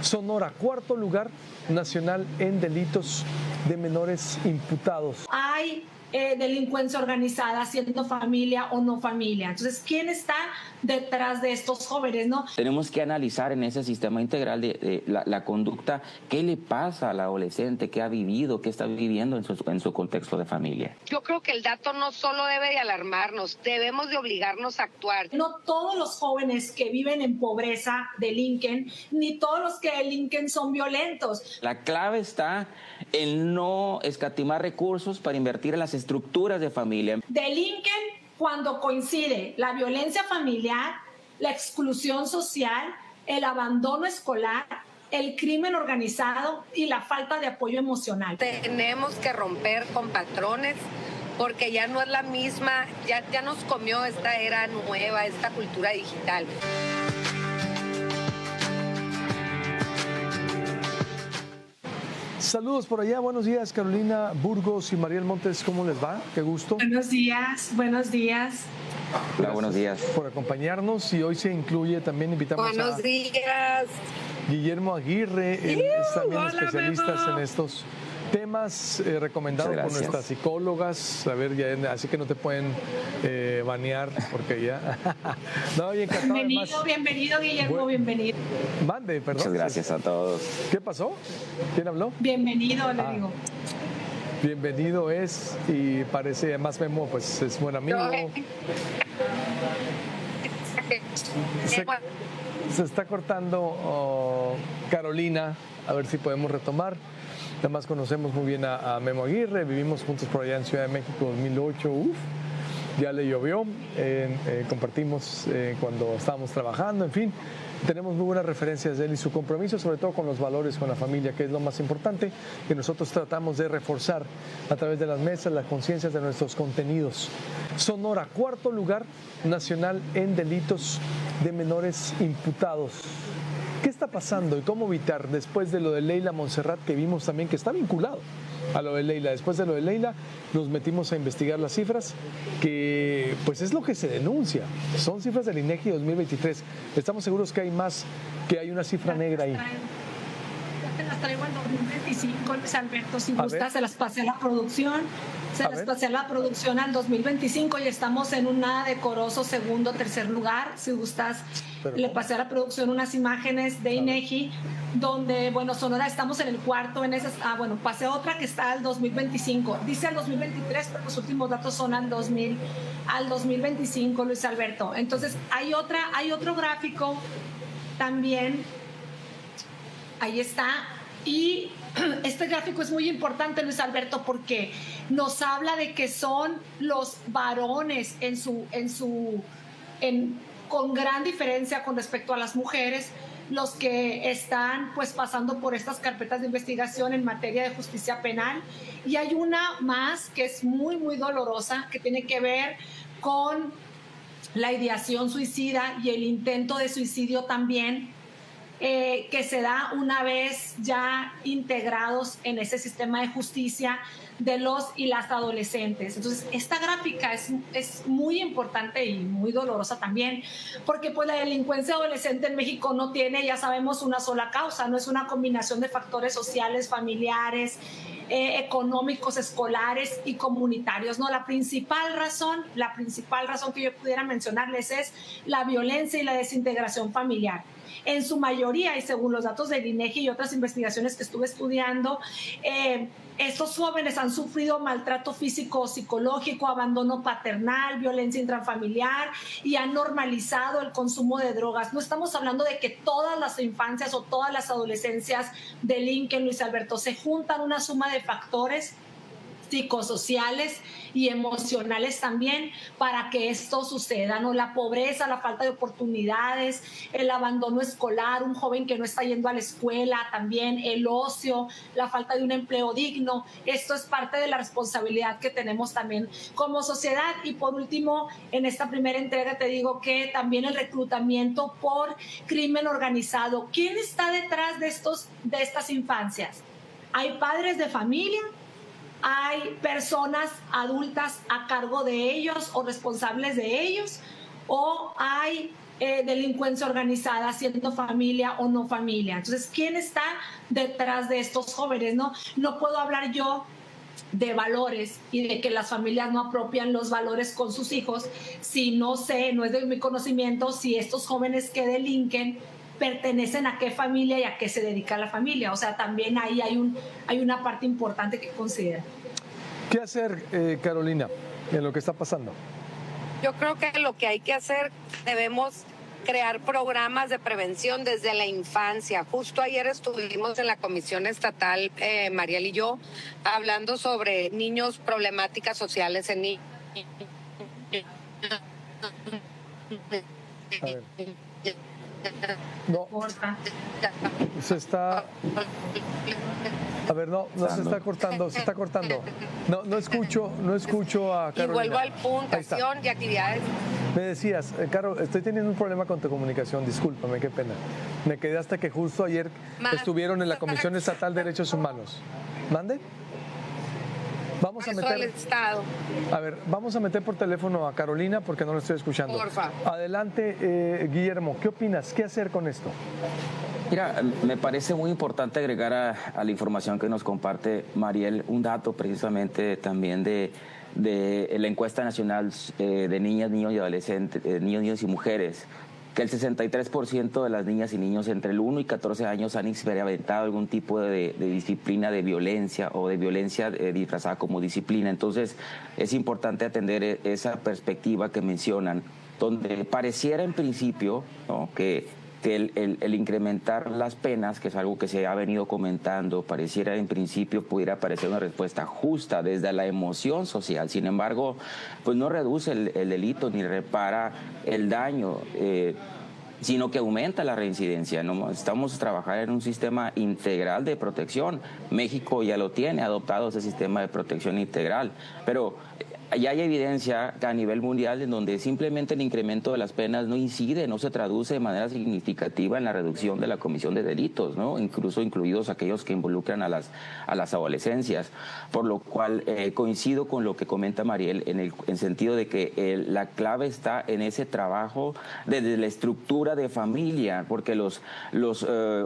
Sonora, cuarto lugar nacional en delitos de menores imputados. Hay delincuencia organizada, siendo familia o no familia. Entonces, ¿quién está detrás de estos jóvenes, no? Tenemos que analizar en ese sistema integral de la conducta, qué le pasa al adolescente, qué ha vivido, qué está viviendo en su contexto de familia. Yo creo que el dato no solo debe de alarmarnos, debemos de obligarnos a actuar. No todos los jóvenes que viven en pobreza delinquen, ni todos los que delinquen son violentos. La clave está en no escatimar recursos para invertir en las estructuras de familia. Delinquen cuando coincide la violencia familiar, la exclusión social, el abandono escolar, el crimen organizado y la falta de apoyo emocional. Tenemos que romper con patrones porque ya no es la misma, ya nos comió esta era nueva, esta cultura digital. Saludos por allá, buenos días Carolina Burgos y Mariel Montes, ¿cómo les va? Qué gusto. Buenos días, buenos días. Hola, buenos días. Por acompañarnos y hoy se incluye, también invitamos buenos días. Guillermo Aguirre, él es también especialista en estos temas, recomendado por nuestras psicólogas. A ver, ya, así que no te pueden banear porque ya. No, bien, bienvenido Guillermo, bienvenido. Mande, perdón. Muchas gracias a todos. ¿Qué pasó? ¿Quién habló? Bienvenido, le digo. Bienvenido es, y parece, además Memo, pues es buen amigo. Se está cortando Carolina, a ver si podemos retomar. Además conocemos muy bien a Memo Aguirre, vivimos juntos por allá en Ciudad de México 2008, ya le llovió, compartimos cuando estábamos trabajando, en fin. Tenemos muy buenas referencias de él y su compromiso, sobre todo con los valores, con la familia, que es lo más importante, que nosotros tratamos de reforzar a través de las mesas, las conciencias de nuestros contenidos. Sonora, cuarto lugar nacional en delitos de menores imputados. ¿Qué está pasando y cómo evitar después de lo de Leila Montserrat, que vimos también que está vinculado a lo de Leila? Después de lo de Leila nos metimos a investigar las cifras, que pues es lo que se denuncia. Son cifras del INEGI 2023. Estamos seguros que hay más, que hay una cifra negra ahí. Te las traigo en 2025, Luis Alberto, si gustas, se las pasé a la producción. Se les pasé a la producción al 2025 y estamos en un nada decoroso segundo, tercer lugar. Si gustas, le pasé a la producción unas imágenes de INEGI donde, bueno, Sonora estamos en el cuarto en esas. Pasé otra que está al 2025. Dice al 2023, pero los últimos datos son al 2025, Luis Alberto. Entonces, hay otro gráfico también. Ahí está. Y este gráfico es muy importante, Luis Alberto, porque nos habla de que son los varones con gran diferencia con respecto a las mujeres, los que están pues pasando por estas carpetas de investigación en materia de justicia penal. Y hay una más que es muy, muy dolorosa, que tiene que ver con la ideación suicida y el intento de suicidio también, que se da una vez ya integrados en ese sistema de justicia de los y las adolescentes. Entonces, esta gráfica es muy importante y muy dolorosa también, porque pues la delincuencia adolescente en México no tiene, ya sabemos, una sola causa, no es una combinación de factores sociales, familiares, económicos, escolares y comunitarios. No, la principal razón que yo pudiera mencionarles es la violencia y la desintegración familiar. En su mayoría, y según los datos del INEGI y otras investigaciones que estuve estudiando, estos jóvenes han sufrido maltrato físico o psicológico, abandono paternal, violencia intrafamiliar y han normalizado el consumo de drogas. No estamos hablando de que todas las infancias o todas las adolescencias delinquen, Luis Alberto. Se juntan una suma de factores psicosociales y emocionales también para que esto suceda, ¿no? La pobreza, la falta de oportunidades, el abandono escolar, un joven que no está yendo a la escuela, también el ocio, la falta de un empleo digno. Esto es parte de la responsabilidad que tenemos también como sociedad. Y por último, en esta primera entrega te digo que también el reclutamiento por crimen organizado. ¿Quién está detrás de estas infancias? Hay padres de familia, hay personas adultas a cargo de ellos o responsables de ellos, o hay delincuencia organizada, siendo familia o no familia. Entonces, ¿quién está detrás de estos jóvenes? No puedo hablar yo de valores y de que las familias no apropian los valores con sus hijos si no sé, no es de mi conocimiento si estos jóvenes que delinquen pertenecen a qué familia y a qué se dedica la familia. O sea, también ahí hay una parte importante que considerar. ¿Qué hacer, Carolina, en lo que está pasando? Yo creo que lo que hay que hacer, debemos crear programas de prevención desde la infancia. Justo ayer estuvimos en la Comisión Estatal, Mariel y yo, hablando sobre niños, problemáticas sociales en niños. A ver. No, se está... A ver, no se está cortando. No escucho a Carolina. Y vuelvo al punto, acción y actividades. Me decías, Caro, estoy teniendo un problema con tu comunicación, discúlpame, qué pena. Me quedé hasta que justo ayer estuvieron en la Comisión Estatal de Derechos Humanos. ¿Mande? Vamos a meter... A ver, vamos a meter por teléfono a Carolina porque no la estoy escuchando. Porfa. Adelante, Guillermo, ¿qué opinas? ¿Qué hacer con esto? Mira, me parece muy importante agregar a la información que nos comparte Mariel un dato precisamente también de la encuesta nacional de niñas, niños y adolescentes, niños y mujeres, que el 63% de las niñas y niños entre el 1 y 14 años han experimentado algún tipo de disciplina de violencia o de violencia disfrazada como disciplina. Entonces, es importante atender esa perspectiva que mencionan, donde pareciera en principio, ¿no?, que el incrementar las penas, que es algo que se ha venido comentando, pareciera en principio pudiera parecer una respuesta justa desde la emoción social. Sin embargo, pues no reduce el delito ni repara el daño, sino que aumenta la reincidencia, ¿no? Estamos trabajando en un sistema integral de protección. México ya lo tiene, ha adoptado ese sistema de protección integral, pero ya hay evidencia a nivel mundial en donde simplemente el incremento de las penas no incide, no se traduce de manera significativa en la reducción de la comisión de delitos, ¿no? Incluso incluidos aquellos que involucran a las adolescencias. Por lo cual coincido con lo que comenta Mariel en sentido de que la clave está en ese trabajo desde la estructura de familia, porque los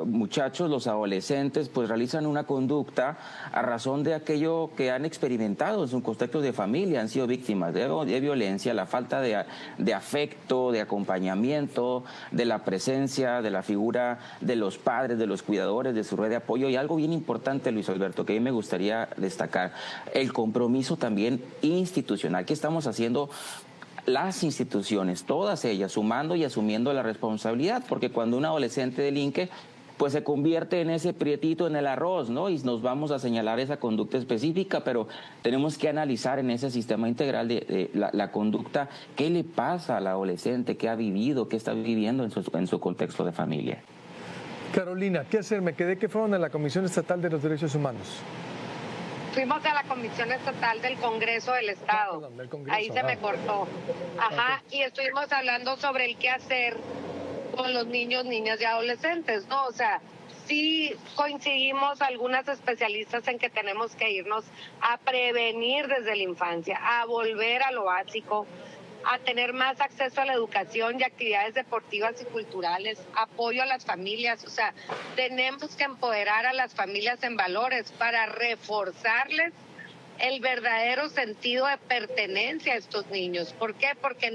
muchachos, los adolescentes, pues realizan una conducta a razón de aquello que han experimentado en sus contextos de familia, han sido víctimas de violencia, la falta de afecto, de acompañamiento, de la presencia, de la figura de los padres, de los cuidadores, de su red de apoyo. Y algo bien importante, Luis Alberto, que a mí me gustaría destacar, el compromiso también institucional que estamos haciendo las instituciones, todas ellas, sumando y asumiendo la responsabilidad, porque cuando un adolescente delinque, pues se convierte en ese prietito en el arroz, ¿no? Y nos vamos a señalar esa conducta específica, pero tenemos que analizar en ese sistema integral de la conducta, qué le pasa al adolescente, qué ha vivido, qué está viviendo en su contexto de familia. Carolina, ¿qué hacer? Me quedé que fueron a la Comisión Estatal de los Derechos Humanos. Fuimos a la Comisión Estatal del Congreso del Estado. Perdón, del Congreso. Ahí se me cortó. Ajá, okay. Y estuvimos hablando sobre el qué hacer con los niños, niñas y adolescentes, ¿no? O sea, sí coincidimos algunas especialistas en que tenemos que irnos a prevenir desde la infancia, a volver a lo básico, a tener más acceso a la educación y actividades deportivas y culturales, apoyo a las familias. O sea, tenemos que empoderar a las familias en valores para reforzarles el verdadero sentido de pertenencia a estos niños. ¿Por qué? Porque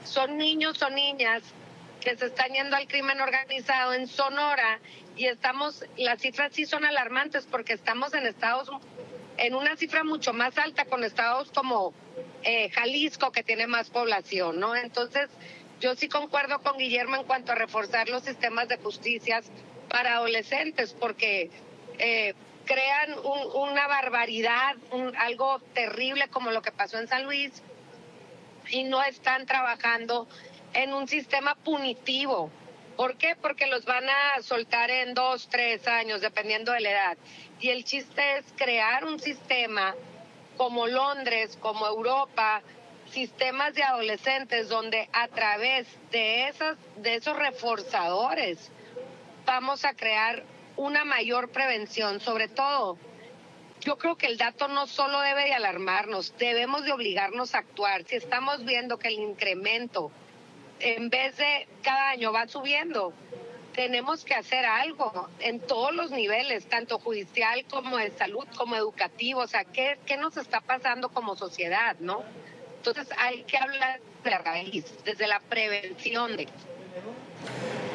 son niños o niñas que se están yendo al crimen organizado en Sonora y las cifras sí son alarmantes porque estamos en una cifra mucho más alta con estados como Jalisco, que tiene más población, ¿no? Entonces, yo sí concuerdo con Guillermo en cuanto a reforzar los sistemas de justicias para adolescentes, porque crean una barbaridad, algo terrible como lo que pasó en San Luis, y no están trabajando en un sistema punitivo. ¿Por qué? Porque los van a soltar en 2, 3 años, dependiendo de la edad. Y el chiste es crear un sistema como Londres, como Europa, sistemas de adolescentes donde a través de esos reforzadores vamos a crear una mayor prevención. Sobre todo, yo creo que el dato no solo debe de alarmarnos, debemos de obligarnos a actuar. Si estamos viendo que el incremento en vez de cada año va subiendo. Tenemos que hacer algo en todos los niveles, tanto judicial como de salud, como educativo. O sea, ¿qué nos está pasando como sociedad, no? Entonces hay que hablar de la raíz, desde la prevención de...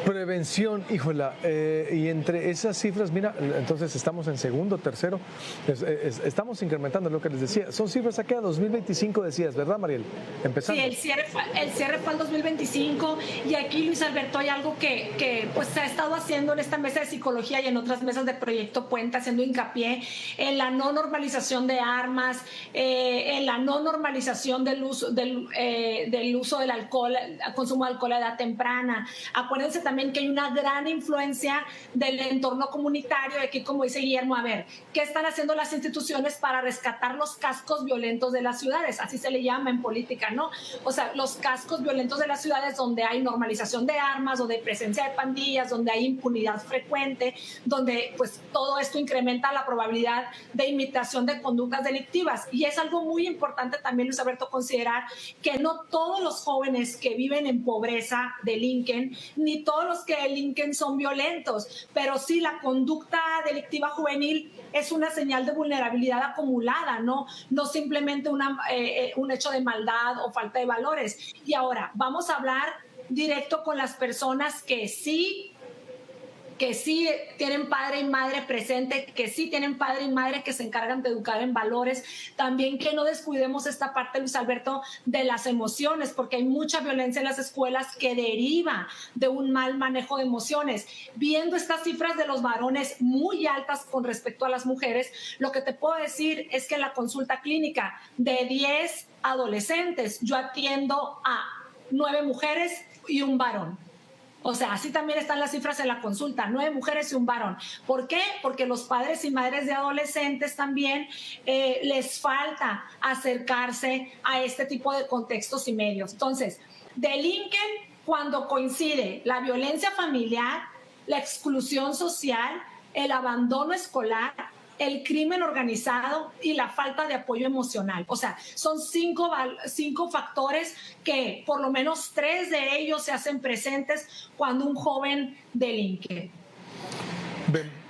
Prevención, híjola, y entre esas cifras, mira, entonces estamos en segundo, tercero, estamos incrementando lo que les decía. Son cifras aquí a 2025 decías, ¿verdad, Mariel? Empezando. Sí, el cierre fue al 2025 y aquí, Luis Alberto, hay algo que pues se ha estado haciendo en esta mesa de psicología y en otras mesas de Proyecto Puente, haciendo hincapié en la no normalización de armas, en la no normalización del uso del alcohol, el consumo de alcohol a edad temprana. Acuérdense también que hay una gran influencia del entorno comunitario, de que, como dice Guillermo, a ver, ¿qué están haciendo las instituciones para rescatar los cascos violentos de las ciudades? Así se le llama en política, ¿no? O sea, los cascos violentos de las ciudades donde hay normalización de armas, donde hay presencia de pandillas, donde hay impunidad frecuente, donde pues todo esto incrementa la probabilidad de imitación de conductas delictivas. Y es algo muy importante también, Luis Alberto, considerar que no todos los jóvenes que viven en pobreza delinquen, ni todos los que delinquen son violentos, pero sí la conducta delictiva juvenil es una señal de vulnerabilidad acumulada, no simplemente un hecho de maldad o falta de valores. Y ahora vamos a hablar directo con las personas que sí tienen padre y madre presente, que sí tienen padre y madre que se encargan de educar en valores. También que no descuidemos esta parte, Luis Alberto, de las emociones, porque hay mucha violencia en las escuelas que deriva de un mal manejo de emociones. Viendo estas cifras de los varones muy altas con respecto a las mujeres, lo que te puedo decir es que en la consulta clínica de 10 adolescentes, yo atiendo a 9 mujeres y un varón. O sea, así también están las cifras en la consulta, 9 mujeres y un varón. ¿Por qué? Porque los padres y madres de adolescentes también les falta acercarse a este tipo de contextos y medios. Entonces, delinquen cuando coincide la violencia familiar, la exclusión social, el abandono escolar, el crimen organizado y la falta de apoyo emocional. O sea, son 5 factores que por lo menos 3 de ellos se hacen presentes cuando un joven delinque.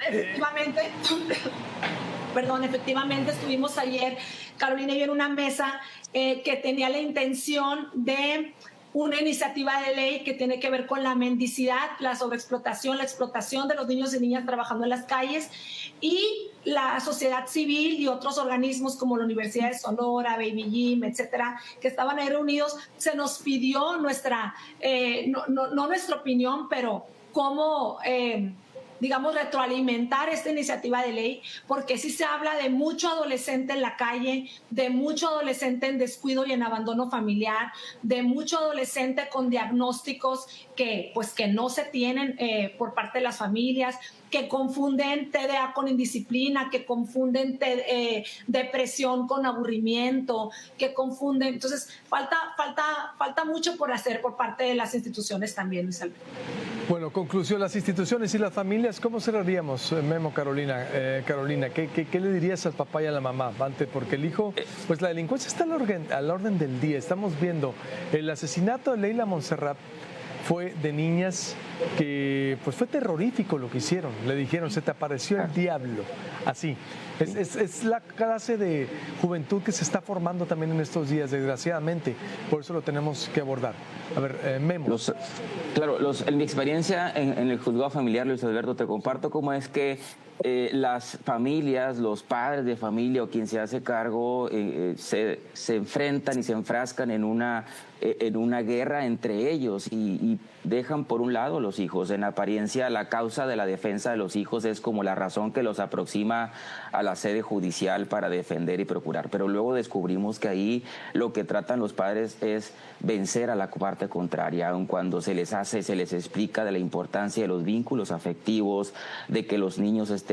Efectivamente estuvimos ayer, Carolina y yo, en una mesa que tenía la intención de una iniciativa de ley que tiene que ver con la mendicidad, la sobreexplotación, la explotación de los niños y niñas trabajando en las calles, y la sociedad civil y otros organismos como la Universidad de Sonora, Baby Jim, etcétera, que estaban ahí reunidos. Se nos pidió nuestra, no nuestra opinión, pero cómo digamos, retroalimentar esta iniciativa de ley, porque sí se habla de mucho adolescente en la calle, de mucho adolescente en descuido y en abandono familiar, de mucho adolescente con diagnósticos que no se tienen por parte de las familias, que confunden TDA con indisciplina, que confunden depresión con aburrimiento, que confunden. Entonces, falta mucho por hacer por parte de las instituciones también, Luis Alberto. Bueno, conclusión, las instituciones y las familias, ¿cómo cerraríamos, Memo, Carolina? ¿Qué le dirías al papá y a la mamá? Antes, porque el hijo, pues la delincuencia está al orden del día. Estamos viendo el asesinato de Leila Montserrat. Fue de niñas que, pues fue terrorífico lo que hicieron. Le dijeron, se te apareció el diablo. Así. Es la clase de juventud que se está formando también en estos días, desgraciadamente. Por eso lo tenemos que abordar. A ver, Memo. En mi experiencia en el juzgado familiar, Luis Alberto, te comparto cómo es que las familias, los padres de familia o quien se hace cargo se enfrentan y se enfrascan en una guerra entre ellos y dejan por un lado los hijos. En apariencia, la causa de la defensa de los hijos es como la razón que los aproxima a la sede judicial para defender y procurar. Pero luego descubrimos que ahí lo que tratan los padres es vencer a la parte contraria, aun cuando se les explica de la importancia de los vínculos afectivos, de que los niños estén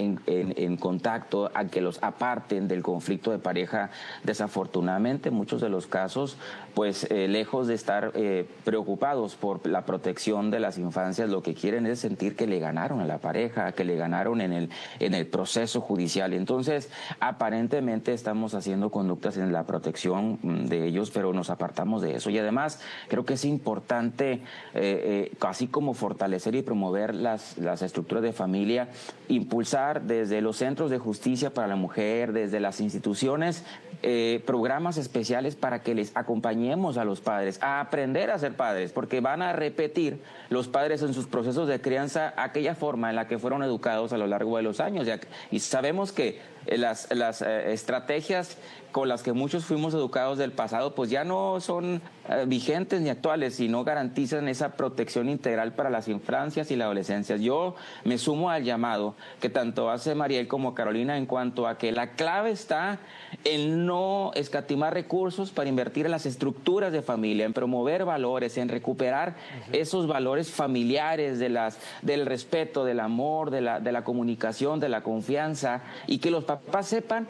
en contacto, a que los aparten del conflicto de pareja. Desafortunadamente, muchos de los casos, pues lejos de estar preocupados por la protección de las infancias lo que quieren es sentir que le ganaron a la pareja, que le ganaron en el proceso judicial. Entonces, aparentemente estamos haciendo conductas en la protección de ellos, pero nos apartamos de eso. Y además, creo que es importante, así como fortalecer y promover las estructuras de familia, impulsar desde los centros de justicia para la mujer, desde las instituciones, programas especiales para que les acompañemos a los padres a aprender a ser padres, porque van a repetir los padres en sus procesos de crianza aquella forma en la que fueron educados a lo largo de los años. Y sabemos que las estrategias con las que muchos fuimos educados del pasado pues ya no son vigentes ni actuales, y no garantizan esa protección integral para las infancias y la adolescencia. Yo me sumo al llamado que tanto hace Mariel como Carolina en cuanto a que la clave está en no escatimar recursos para invertir en las estructuras de familia, en promover valores, en recuperar esos valores familiares del respeto, del amor, de la comunicación, de la confianza, y que los papás sepan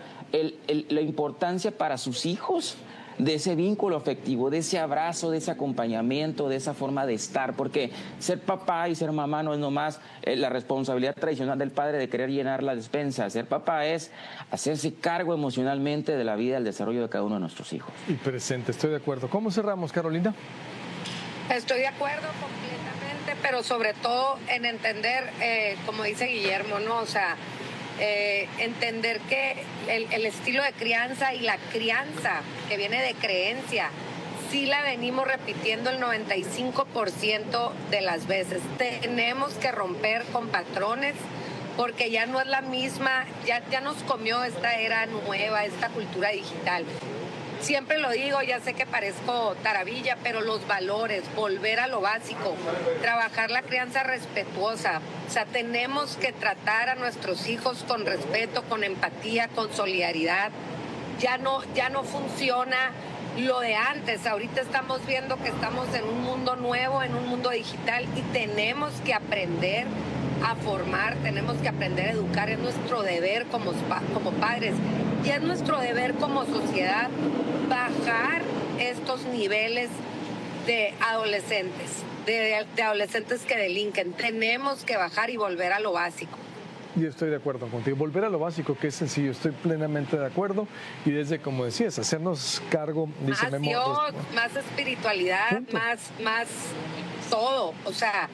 la importancia para sus hijos de ese vínculo afectivo, de ese abrazo, de ese acompañamiento, de esa forma de estar, porque ser papá y ser mamá no es nomás la responsabilidad tradicional del padre de querer llenar la despensa. Ser papá es hacerse cargo emocionalmente de la vida y el desarrollo de cada uno de nuestros hijos. Y presente, estoy de acuerdo. ¿Cómo cerramos, Carolina? Estoy de acuerdo completamente, pero sobre todo en entender, como dice Guillermo, ¿no? O sea, entender que el estilo de crianza y la crianza que viene de creencia, sí la venimos repitiendo el 95% de las veces. Tenemos que romper con patrones porque ya no es la misma, ya nos comió esta era nueva, esta cultura digital. Siempre lo digo, ya sé que parezco taravilla, pero los valores, volver a lo básico, trabajar la crianza respetuosa. O sea, tenemos que tratar a nuestros hijos con respeto, con empatía, con solidaridad. Ya no funciona lo de antes. Ahorita estamos viendo que estamos en un mundo nuevo, en un mundo digital, y tenemos que aprender a formar, tenemos que aprender a educar. Es nuestro deber como padres y es nuestro deber como sociedad bajar estos niveles de adolescentes, de adolescentes que delinquen. Tenemos que bajar y volver a lo básico. Yo estoy de acuerdo contigo. Volver a lo básico, que es sencillo. Estoy plenamente de acuerdo. Y desde, como decías, hacernos cargo, dice más Memo, Dios, más espiritualidad, más todo. O sea,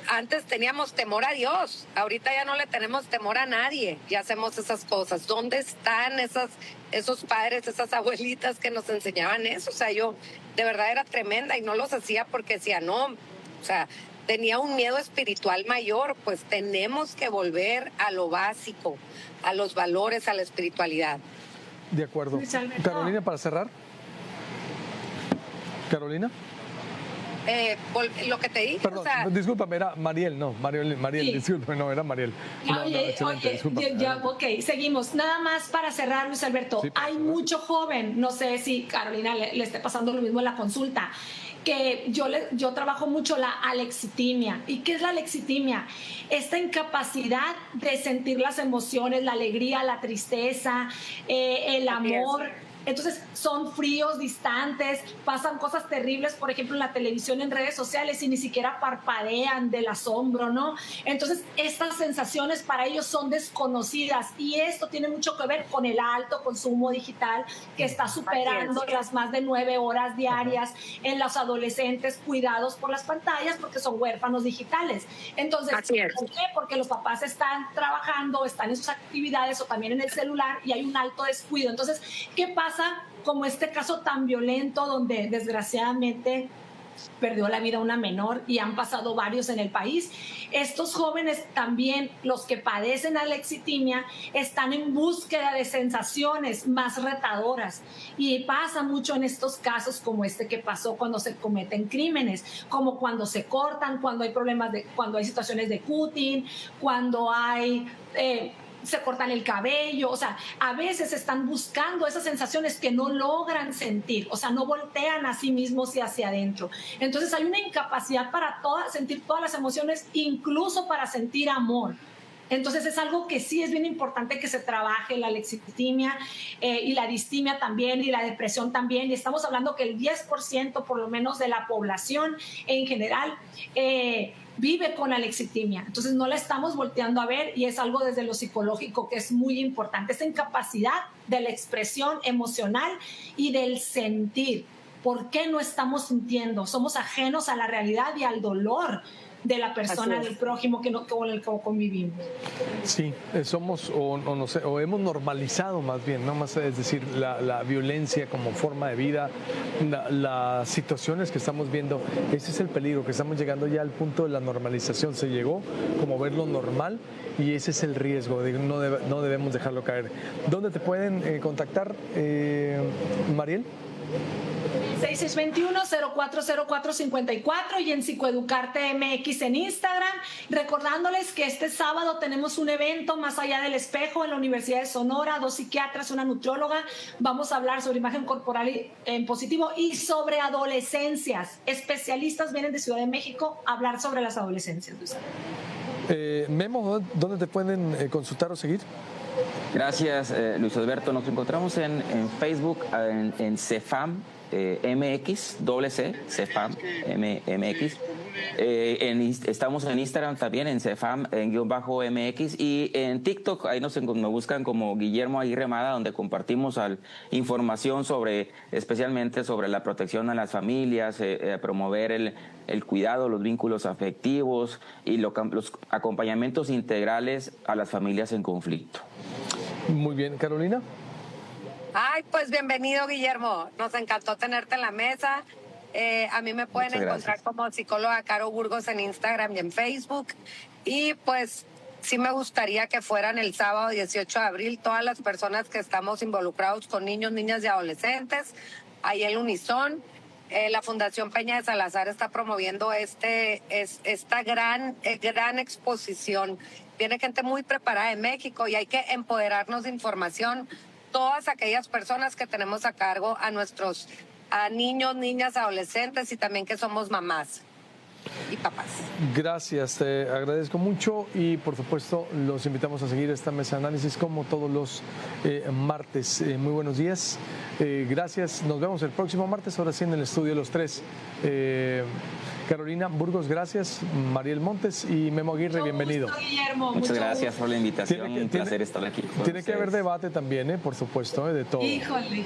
antes teníamos temor a Dios, ahorita ya no le tenemos temor a nadie, ya hacemos esas cosas. ¿Dónde están esos padres, esas abuelitas que nos enseñaban eso? O sea, yo de verdad era tremenda y no los hacía porque decía no, o sea, tenía un miedo espiritual mayor. Pues tenemos que volver a lo básico, a los valores, a la espiritualidad. De acuerdo. Carolina, para cerrar. Carolina. Lo que te dije, perdón, o sea, discúlpame, era Mariel, sí. Discúlpame, no, era Mariel. Ok, seguimos. Nada más para cerrar, Luis Alberto, sí, hay mucho joven, no sé si Carolina le esté pasando lo mismo en la consulta, que yo trabajo mucho la alexitimia. ¿Y qué es la alexitimia? Esta incapacidad de sentir las emociones, la alegría, la tristeza, el amor. Entonces son fríos, distantes, pasan cosas terribles, por ejemplo, en la televisión, en redes sociales, y ni siquiera parpadean del asombro, ¿no? Entonces estas sensaciones para ellos son desconocidas, y esto tiene mucho que ver con el alto consumo digital que está superando las más de 9 horas diarias en los adolescentes cuidados por las pantallas, porque son huérfanos digitales. Entonces, ¿por qué? Porque los papás están trabajando, están en sus actividades o también en el celular, y hay un alto descuido. Entonces, ¿qué pasa? Como este caso tan violento donde desgraciadamente perdió la vida una menor, y han pasado varios en el país. Estos jóvenes también, los que padecen alexitimia, están en búsqueda de sensaciones más retadoras, y pasa mucho en estos casos como este que pasó cuando se cometen crímenes, como cuando se cortan, cuando hay problemas cuando hay situaciones de cutting, cuando hay se cortan el cabello. O sea, a veces están buscando esas sensaciones que no logran sentir, o sea, no voltean a sí mismos y hacia adentro. Entonces hay una incapacidad para sentir todas las emociones, incluso para sentir amor. Entonces es algo que sí es bien importante que se trabaje, la alexithymia y la distimia también, y la depresión también. Y estamos hablando que el 10% por lo menos de la población en general vive con alexithymia. Entonces no la estamos volteando a ver, y es algo desde lo psicológico que es muy importante. Esta incapacidad de la expresión emocional y del sentir. ¿Por qué no estamos sintiendo? Somos ajenos a la realidad y al dolor de la persona, del prójimo con el que convivimos. Sí, somos, no sé, o hemos normalizado más bien, ¿no? Más, es decir, la violencia como forma de vida, las situaciones que estamos viendo, ese es el peligro, que estamos llegando ya al punto de la normalización. Se llegó como verlo normal, y ese es el riesgo, no debemos dejarlo caer. ¿Dónde te pueden contactar, Mariel? 6621-040454 y en Psicoeducarte MX en Instagram. Recordándoles que este sábado tenemos un evento más allá del espejo en la Universidad de Sonora, 2 psiquiatras, una nutrióloga. Vamos a hablar sobre imagen corporal en positivo y sobre adolescencias. Especialistas vienen de Ciudad de México a hablar sobre las adolescencias. Memo, ¿dónde te pueden consultar o seguir? Gracias, Luis Alberto. Nos encontramos en Facebook, en CEFAM MX, CEFAM MX. Estamos en Instagram también, en CEFAM _MX, y en TikTok, ahí me buscan como Guillermo Aguirre Mada, donde compartimos información especialmente sobre la protección a las familias, promover el cuidado, los vínculos afectivos y los acompañamientos integrales a las familias en conflicto. Muy bien, Carolina. Ay, pues bienvenido, Guillermo. Nos encantó tenerte en la mesa. A mí me pueden encontrar como psicóloga Caro Burgos en Instagram y en Facebook. Y pues sí me gustaría que fueran el sábado 18 de abril todas las personas que estamos involucrados con niños, niñas y adolescentes. Ahí el Unison. La Fundación Peña de Salazar está promoviendo esta gran exposición. Viene gente muy preparada de México y hay que empoderarnos de información. Todas aquellas personas que tenemos a cargo a niños, niñas, adolescentes, y también que somos mamás y papás. Gracias, te agradezco mucho, y por supuesto los invitamos a seguir esta mesa de análisis como todos los martes. Muy buenos días, gracias, nos vemos el próximo martes, ahora sí en el estudio los tres. Carolina Burgos, gracias. Mariel Montes y Memo Aguirre, bienvenido. Gusto, Guillermo. Muchas gracias por la invitación, un placer estar aquí. Tiene que haber debate también, por supuesto, de todo. Híjole.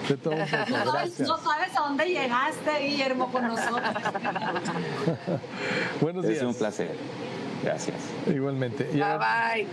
De todo un poco, gracias. No sabes a dónde llegaste, Guillermo, con nosotros. Buenos días. Es un placer. Gracias. Igualmente. Bye, bye.